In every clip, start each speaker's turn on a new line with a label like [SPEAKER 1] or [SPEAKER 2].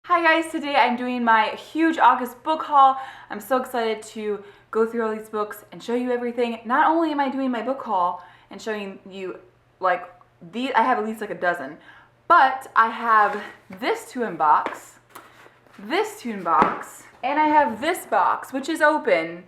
[SPEAKER 1] Hi guys, today I'm doing my huge August book haul. I'm so excited to go through all these books and show you everything. Not only am I doing my book haul and showing you I have at least like a dozen, but I have this to unbox, and I have this box, which is open,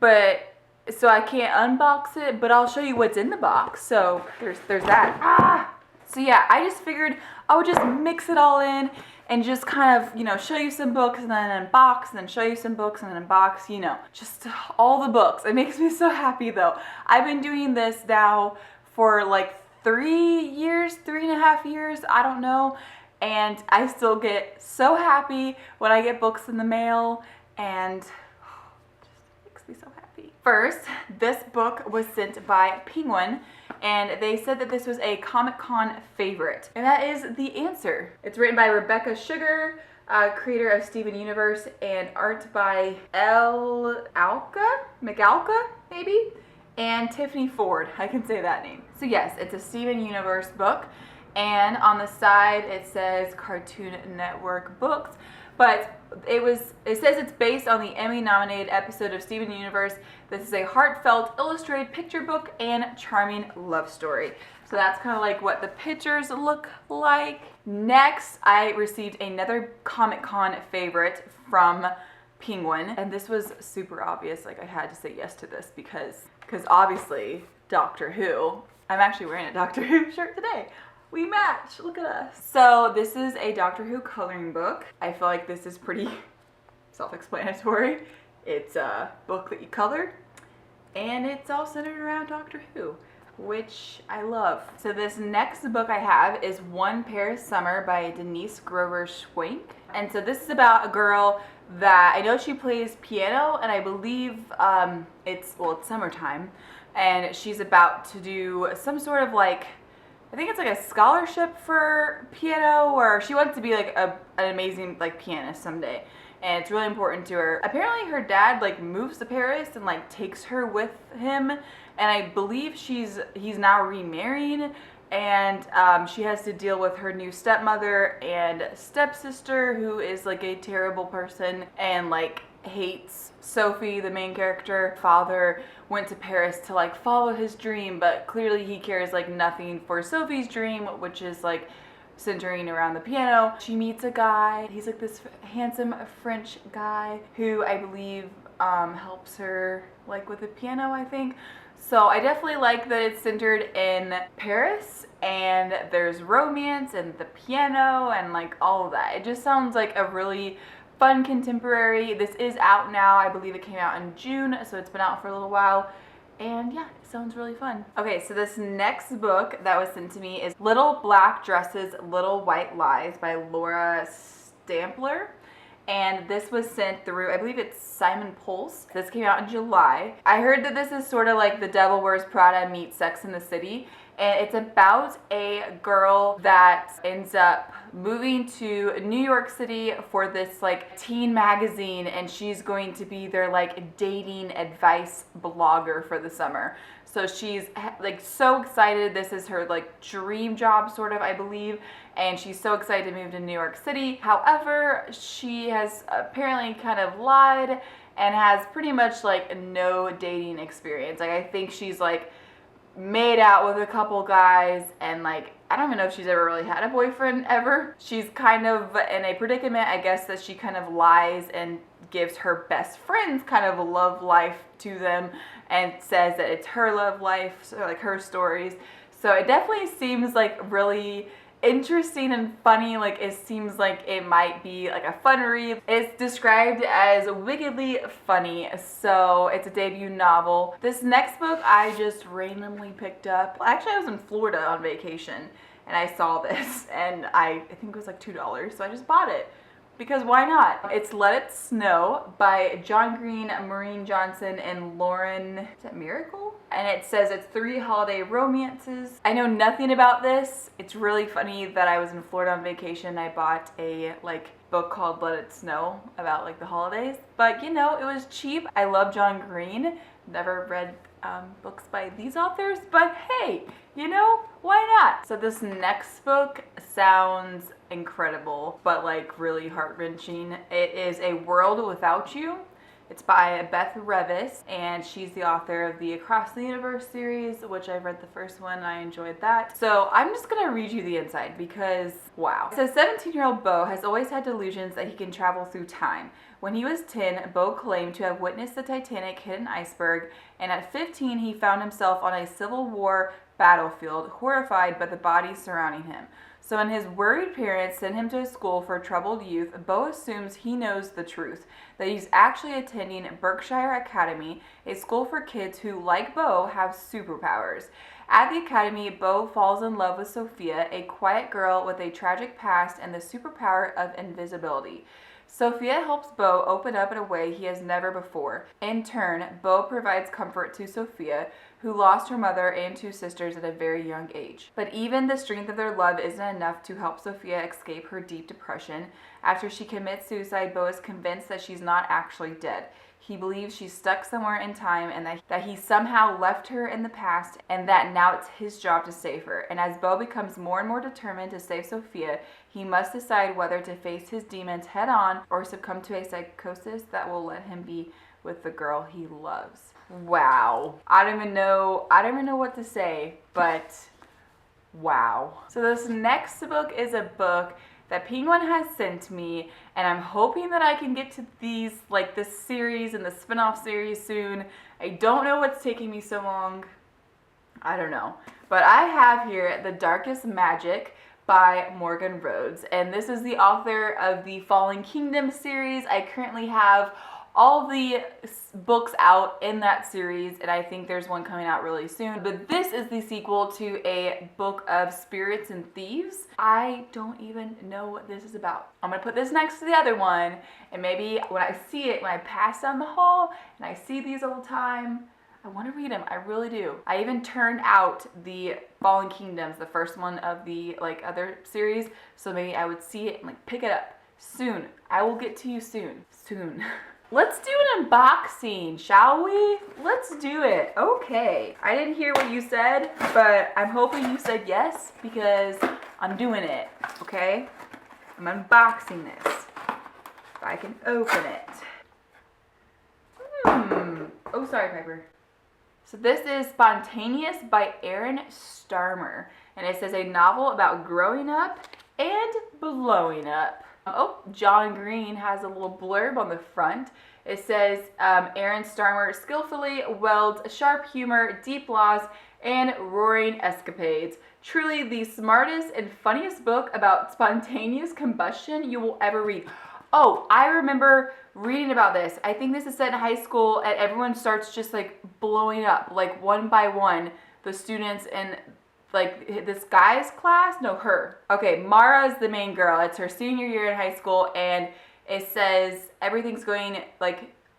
[SPEAKER 1] so I can't unbox it, but I'll show you what's in the box. So there's that. So yeah, I just figured I would just mix it all in and just kind of, show you some books and then unbox and then show you some books and then unbox, just all the books. It makes me so happy though. I've been doing this now for like 3.5 years, I don't know. And I still get so happy when I get books in the mail, and just makes me so happy. First, this book was sent by Penguin, and they said that this was a Comic-Con favorite. And that is the answer. It's written by Rebecca Sugar, creator of Steven Universe, and art by McAlka, maybe? And Tiffany Ford, I can say that name. So yes, it's a Steven Universe book, and on the side it says Cartoon Network Books, but it says it's based on the Emmy-nominated episode of Steven Universe. This is a heartfelt illustrated picture book and charming love story. So that's kind of like what the pictures look like. Next, I received another Comic-Con favorite from Penguin, and this was super obvious. Like, I had to say yes to this because obviously Doctor Who. I'm actually wearing a Doctor Who shirt today. We match, look at us. So this is a Doctor Who coloring book. I feel like this is pretty self-explanatory. It's a book that you colored, and it's all centered around Doctor Who, which I love. So this next book I have is One Paris Summer by Denise Grover Schwenk. And so this is about a girl that, I know she plays piano, and I believe it's summertime, and she's about to do some sort of I think it's like a scholarship for piano, or she wants to be like an amazing pianist someday, and it's really important to her. Apparently her dad moves to Paris and takes her with him, and I believe he's now remarried, and she has to deal with her new stepmother and stepsister, who is a terrible person and hates Sophie, the main character. Father went to Paris to follow his dream, but clearly he cares nothing for Sophie's dream, which is centering around the piano. She meets a guy. He's this handsome French guy who I believe helps her with the piano, I think. So I definitely like that it's centered in Paris, and there's romance and the piano and all of that. It just sounds like a really fun contemporary. This is out now. I believe it came out in June, so it's been out for a little while. And yeah, it sounds really fun. Okay, so this next book that was sent to me is Little Black Dresses, Little White Lies by Laura Stampler. And this was sent through, I believe it's Simon Pulse. This came out in July. I heard that this is sort of like The Devil Wears Prada meets Sex and the City. And it's about a girl that ends up moving to New York City for this teen magazine, and she's going to be their dating advice blogger for the summer. So she's so excited. This is her dream job sort of, I believe, and she's so excited to move to New York City. However, she has apparently kind of lied and has pretty much no dating experience. I think she's made out with a couple guys, and I don't even know if she's ever really had a boyfriend ever. She's kind of in a predicament, I guess, that she kind of lies and gives her best friends kind of a love life to them and says that it's her love life, so her stories. So it definitely seems really interesting and funny. It seems like it might be a fun read. It's described as wickedly funny, so it's a debut novel. This next book I just randomly picked up. Actually, I was in Florida on vacation and I saw this, and I think it was $2, so I just bought it. Because why not? It's Let It Snow by John Green, Maureen Johnson, and Lauren, is that Miracle? And it says it's 3 holiday romances. I know nothing about this. It's really funny that I was in Florida on vacation. I bought a book called Let It Snow about the holidays. But it was cheap. I love John Green. Never read books by these authors, but hey, you know, why not? So this next book sounds incredible, but like really heart-wrenching. It is A World Without You. It's by Beth Revis, and she's the author of the Across the Universe series, which I've read the first one and I enjoyed that. So I'm just gonna read you the inside because, wow. It says 17-year-old Beau has always had delusions that he can travel through time. When he was 10, Beau claimed to have witnessed the Titanic hit an iceberg, and at 15 he found himself on a Civil War battlefield, horrified by the bodies surrounding him. So when his worried parents send him to a school for troubled youth, Beau assumes he knows the truth, that he's actually attending Berkshire Academy, a school for kids who, like Beau, have superpowers. At the academy, Beau falls in love with Sophia, a quiet girl with a tragic past and the superpower of invisibility. Sophia helps Beau open up in a way he has never before. In turn, Beau provides comfort to Sophia, who lost her mother and 2 sisters at a very young age. But even the strength of their love isn't enough to help Sophia escape her deep depression. After she commits suicide, Beau is convinced that she's not actually dead. He believes she's stuck somewhere in time and that he somehow left her in the past and that now it's his job to save her. And as Beau becomes more and more determined to save Sophia, he must decide whether to face his demons head on or succumb to a psychosis that will let him be with the girl he loves. Wow. I don't even know what to say, but wow. So this next book is a book that Penguin has sent me, and I'm hoping that I can get to these, like this series and the spin-off series soon. I don't know what's taking me so long. I don't know. But I have here The Darkest Magic by Morgan Rhodes, and this is the author of the Fallen Kingdom series. I currently have all the books out in that series, and I think there's one coming out really soon. But this is the sequel to a book of Spirits and Thieves. I don't even know what this is about. I'm gonna put this next to the other one, and maybe when I see it, when I pass down the hall, and I see these all the time, I want to read them. I really do. I even turned out the Fallen Kingdoms, the first one of the other series, so maybe I would see it and pick it up soon. I will get to you soon. Soon. Let's do an unboxing, shall we? Let's do it. Okay. I didn't hear what you said, but I'm hoping you said yes because I'm doing it, okay? I'm unboxing this. If I can open it. Oh, sorry, Piper. So this is Spontaneous by Erin Starmer, and it says a novel about growing up and blowing up. Oh, John Green has a little blurb on the front. It says, Erin Starmer skillfully welds sharp humor, deep laws, and roaring escapades. Truly the smartest and funniest book about spontaneous combustion you will ever read. Oh, I remember reading about this. I think this is set in high school, and everyone starts just blowing up, one by one. The students in this guy's class? No, her. Okay, Mara is the main girl. It's her senior year in high school, and it says everything's going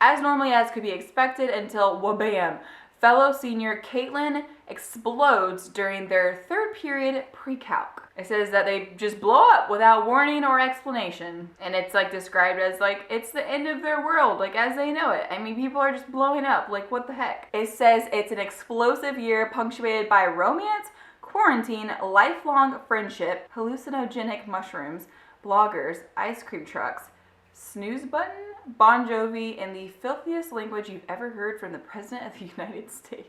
[SPEAKER 1] as normally as could be expected until wha-bam. Fellow senior Caitlin explodes during their 3rd period pre-calc. It says that they just blow up without warning or explanation. And it's described as it's the end of their world, as they know it. I mean, people are just blowing up, what the heck? It says it's an explosive year punctuated by romance, quarantine, lifelong friendship, hallucinogenic mushrooms, bloggers, ice cream trucks, snooze button, Bon Jovi, and the filthiest language you've ever heard from the President of the United States.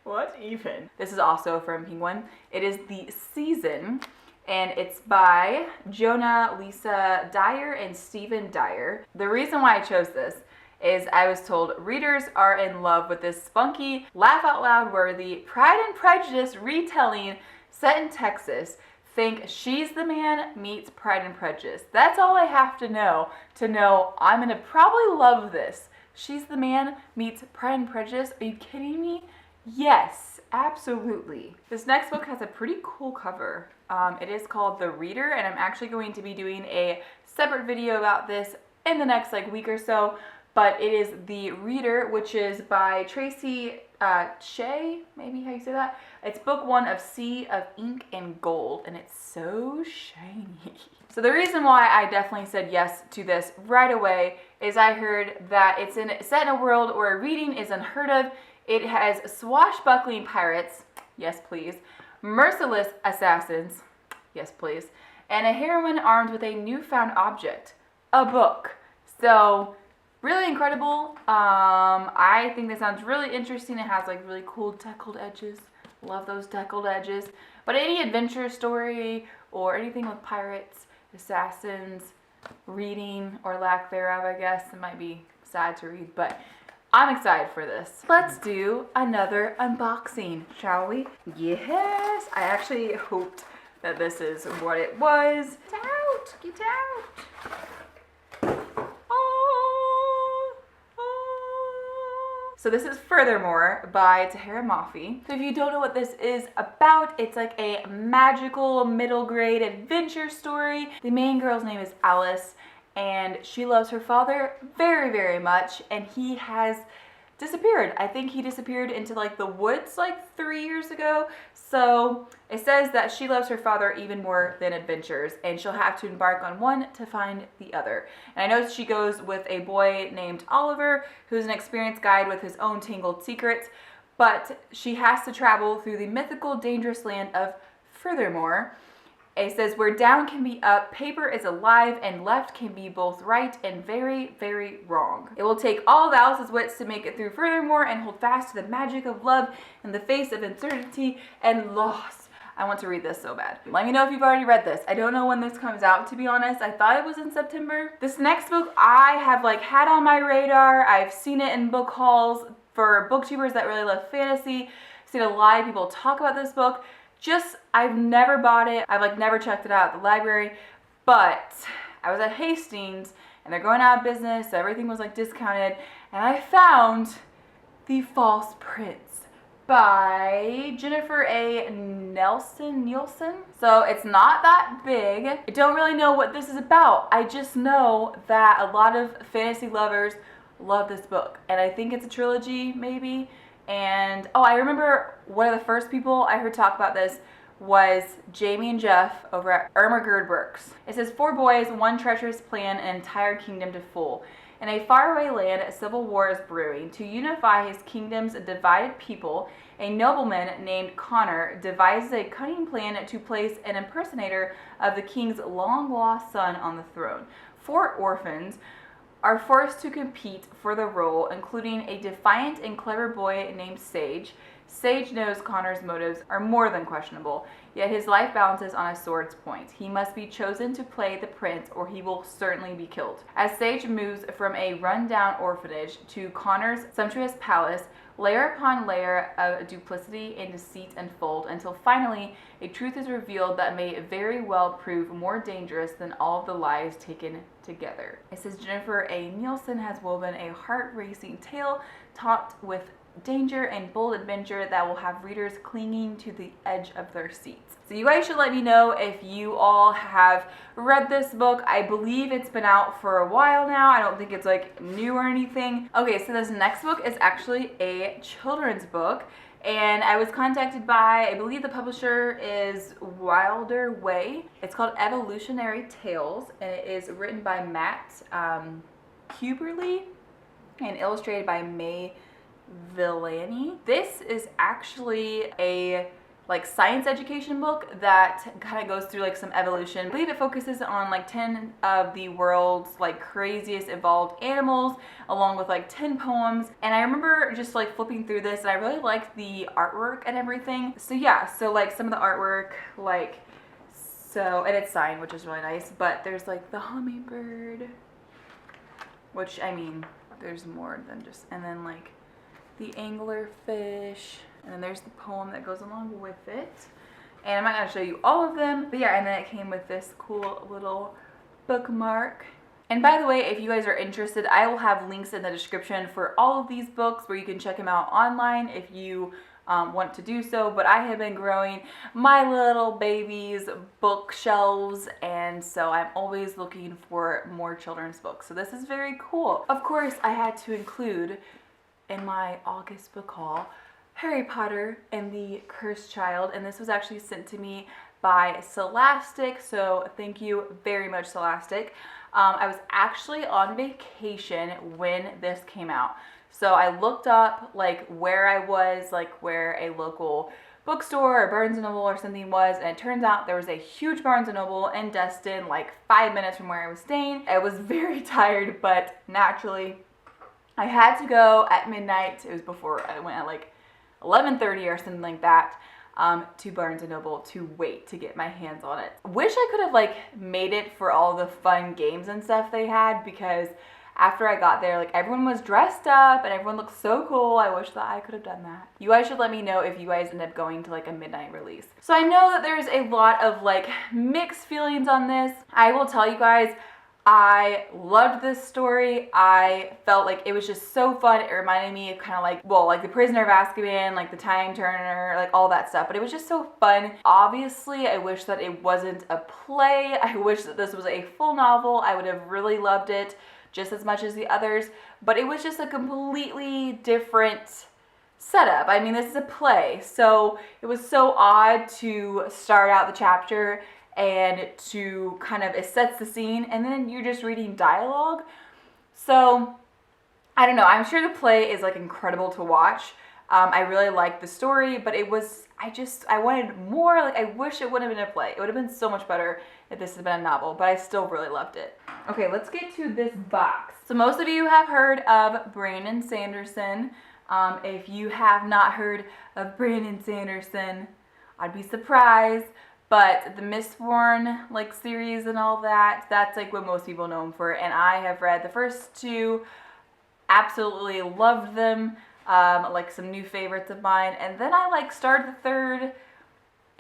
[SPEAKER 1] What even? This is also from Penguin. It is The Season, and it's by Jonah, Lisa Dyer, and Stephen Dyer. The reason why I chose this is I was told readers are in love with this spunky, laugh-out-loud-worthy, Pride and Prejudice retelling set in Texas. Think She's the Man meets Pride and Prejudice. That's all I have to know I'm going to probably love this. She's the Man meets Pride and Prejudice. Are you kidding me? Yes, absolutely. This next book has a pretty cool cover. It is called The Reader, and I'm actually going to be doing a separate video about this in the next week or so. But it is The Reader, which is by Tracy Shea, maybe how you say that. It's book 1 of Sea of Ink and Gold, and it's so shiny. So the reason why I definitely said yes to this right away is I heard that it's set in a world where reading is unheard of It has swashbuckling pirates, yes please, merciless assassins, yes please, and a heroine armed with a newfound object, a book. So really incredible. I think this sounds really interesting. It has like really cool deckled edges. Love those deckled edges. But any adventure story or anything with pirates, assassins, reading or lack thereof, I guess, it might be sad to read, but I'm excited for this. Let's do another unboxing, shall we? Yes, I actually hoped that this is what it was. Get out, get out. So this is Furthermore by Tahira Mafi. So if you don't know what this is about, it's like a magical middle grade adventure story. The main girl's name is Alice, and she loves her father very, very much, and he has disappeared. I think he disappeared into like the woods like 3 years ago. So it says that she loves her father even more than adventures, and she'll have to embark on one to find the other. And I know she goes with a boy named Oliver, who's an experienced guide with his own tangled secrets, but she has to travel through the mythical, dangerous land of Furthermore. It says, where down can be up, paper is alive, and left can be both right and very, very wrong. It will take all of Alice's wits to make it through Furthermore and hold fast to the magic of love in the face of uncertainty and loss. I want to read this so bad. Let me know if you've already read this. I don't know when this comes out, to be honest. I thought it was in September. This next book I have like had on my radar. I've seen it in book hauls for booktubers that really love fantasy. I've seen a lot of people talk about this book. I've never bought it. I've like never checked it out at the library, but I was at Hastings and they're going out of business, so everything was like discounted, and I found The False Prince by Jennifer A. Nielsen. So it's not that big. I don't really know what this is about. I just know that a lot of fantasy lovers love this book, and I think it's a trilogy maybe. And oh, I remember one of the first people I heard talk about this was Jamie and Jeff over at Irma Gerd Works. It says, 4 boys, one treacherous plan, an entire kingdom to fool. In a faraway land, a civil war is brewing. To unify his kingdom's divided people, a nobleman named Connor devises a cunning plan to place an impersonator of the king's long-lost son on the throne. 4 orphans are forced to compete for the role, including a defiant and clever boy named Sage. Sage knows Connor's motives are more than questionable, yet his life balances on a sword's point. He must be chosen to play the prince, or he will certainly be killed. As Sage moves from a run-down orphanage to Connor's sumptuous palace, layer upon layer of duplicity and deceit unfold until finally a truth is revealed that may very well prove more dangerous than all of the lies taken together. It says Jennifer A. Nielsen has woven a heart-racing tale topped with danger and bold adventure that will have readers clinging to the edge of their seats. So you guys should let me know if you all have read this book. I believe it's been out for a while now. I don't think it's like new or anything. Okay, so this next book is actually a children's book, and I was contacted by, I believe the publisher is Wilder Way. It's called Evolutionary Tales, and it is written by Matt Huberly and illustrated by May Villani. This is actually a like science education book that kind of goes through like some evolution. I believe it focuses on like 10 of the world's like craziest evolved animals, along with like 10 poems. And I remember just like flipping through this, and I really liked the artwork and everything. So yeah, so like some of the artwork, like, so, and it's signed, which is really nice, but there's like the hummingbird, which, I mean, there's more than just, and then like the anglerfish, and then there's the poem that goes along with it. And I'm not going to show you all of them, but yeah, and then it came with this cool little bookmark. And by the way, if you guys are interested, I will have links in the description for all of these books where you can check them out online if you want to do so. But I have been growing my little baby's bookshelves, and so I'm always looking for more children's books. So this is very cool. Of course, I had to include in my August book haul Harry Potter and the Cursed Child, and this was actually sent to me by Scholastic, so thank you very much, Scholastic. I was actually on vacation when this came out, So I looked up like where I was, like where a local bookstore or Barnes & Noble or something was, and it turns out there was a huge Barnes & Noble in Destin, like 5 minutes from where I was staying. I was very tired, but naturally I had to go at midnight. It was before I went at like 11:30 or something like that, to Barnes & Noble to wait to get my hands on it. Wish I could have like made it for all the fun games and stuff they had, because after I got there, like everyone was dressed up and everyone looked so cool. I wish that I could have done that. You guys should let me know if you guys end up going to like a midnight release. So I know that there's a lot of like mixed feelings on this. I will tell you guys, I loved this story. I felt like it was just so fun. It reminded me of kind of like, well, like The Prisoner of Azkaban, like The Time Turner, like all that stuff. But it was just so fun. Obviously, I wish that it wasn't a play. I wish that this was a full novel. I would have really loved it just as much as the others. But it was just a completely different setup. I mean, this is a play. So it was so odd to start out the chapter and to kind of, it sets the scene and then you're just reading dialogue. So I don't know, I'm sure the play is like incredible to watch. I really liked the story, but it was, I wanted more. Like, I wish it would have been a play. It would have been so much better if this had been a novel, but I still really loved it. Okay, let's get to this box. So most of you have heard of Brandon Sanderson. If you have not heard of Brandon Sanderson, I'd be surprised. But the Mistborn like series and all that, that's like what most people know him for. And I have read the first two, absolutely loved them, like some new favorites of mine. And then I like started the third,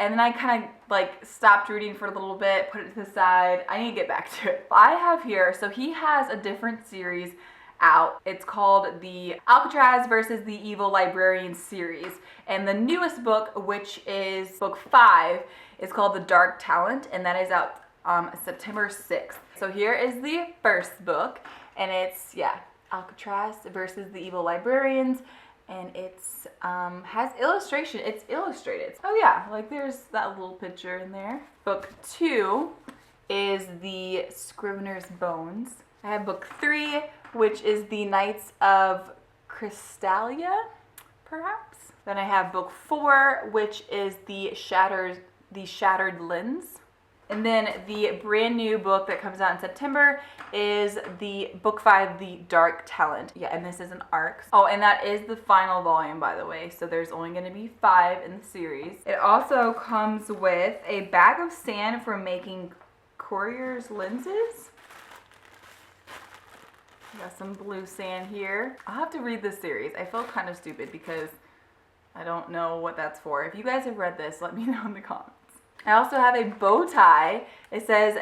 [SPEAKER 1] and then I kind of like stopped reading for a little bit, put it to the side. I need to get back to it. I have here, so he has a different series out. It's called the Alcatraz versus the Evil Librarian series. And the newest book, which is book 5, is called The Dark Talent, and that is out September 6th. So here is the first book, and it's, Alcatraz versus the Evil Librarians, and it's has illustration. It's illustrated. Oh yeah, like there's that little picture in there. Book 2 is the Scrivener's Bones. I have book 3, which is the Knights of Crystallia, perhaps. Then I have book 4, which is the Shattered Lens. And then the brand new book that comes out in September is the book 5, The Dark Talent. Yeah, and this is an arc. Oh, and that is the final volume, by the way. So there's only going to be 5 in the series. It also comes with a bag of sand for making Courier's lenses. Got some blue sand here. I'll have to read this series. I feel kind of stupid because I don't know what that's for. If you guys have read this, let me know in the comments. I also have a bow tie. It says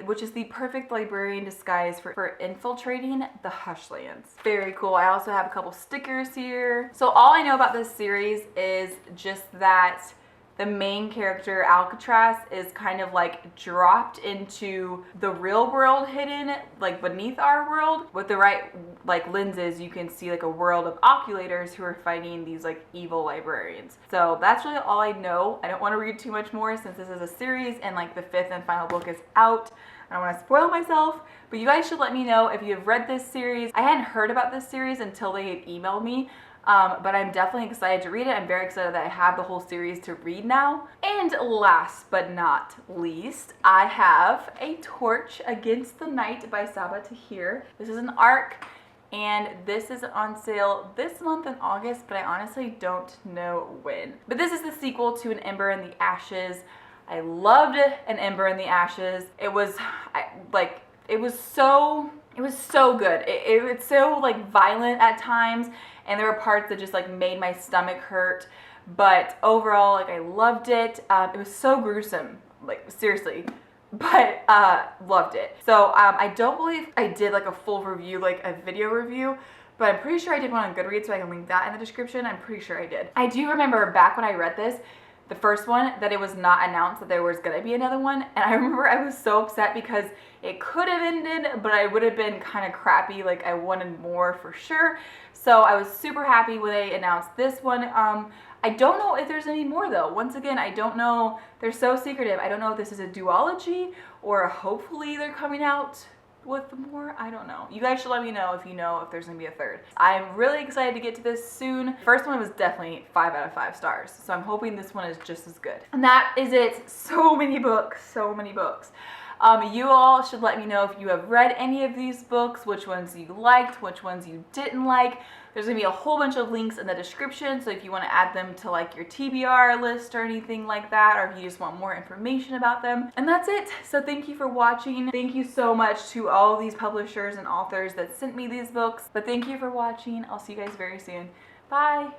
[SPEAKER 1] which is the perfect librarian disguise for infiltrating the Hushlands. Very cool. I also have a couple stickers here. So all I know about this series is just that the main character, Alcatraz, is kind of like dropped into the real world, hidden like beneath our world. With the right like lenses, you can see like a world of oculators who are fighting these like evil librarians. So that's really all I know. I don't want to read too much more since this is a series and like the 5th and final book is out. I don't want to spoil myself, but you guys should let me know if you have read this series. I hadn't heard about this series until they had emailed me. But I'm definitely excited to read it. I'm very excited that I have the whole series to read now. And last but not least, I have A Torch Against the Night by Saba Tahir. This is an arc, and this is on sale this month in August, but I honestly don't know when. But this is the sequel to An Ember in the Ashes. I loved An Ember in the Ashes. It was so good. It's so like violent at times, and there were parts that just like made my stomach hurt. But overall, like I loved it. It was so gruesome, like seriously, but loved it. So I don't believe I did like a full review, like a video review, but I'm pretty sure I did one on Goodreads, so I can link that in the description. I'm pretty sure I did. I do remember back when I read this, the first one, that it was not announced that there was going to be another one. And I remember I was so upset because it could have ended, but I would have been kind of crappy. Like I wanted more for sure. So I was super happy when they announced this one. I don't know if there's any more though. Once again, I don't know. They're so secretive. I don't know if this is a duology or hopefully they're coming out with more? I don't know. You guys should let me know if there's gonna be a third. I'm really excited to get to this soon. First one was definitely 5 out of 5 stars, so I'm hoping this one is just as good. And that is it. So many books, so many books. You all should let me know if you have read any of these books, which ones you liked, which ones you didn't like. There's gonna be a whole bunch of links in the description, so if you want to add them to like your TBR list or anything like that, or if you just want more information about them. And that's it. So thank you for watching. Thank you so much to all these publishers and authors that sent me these books. But thank you for watching. I'll see you guys very soon. Bye.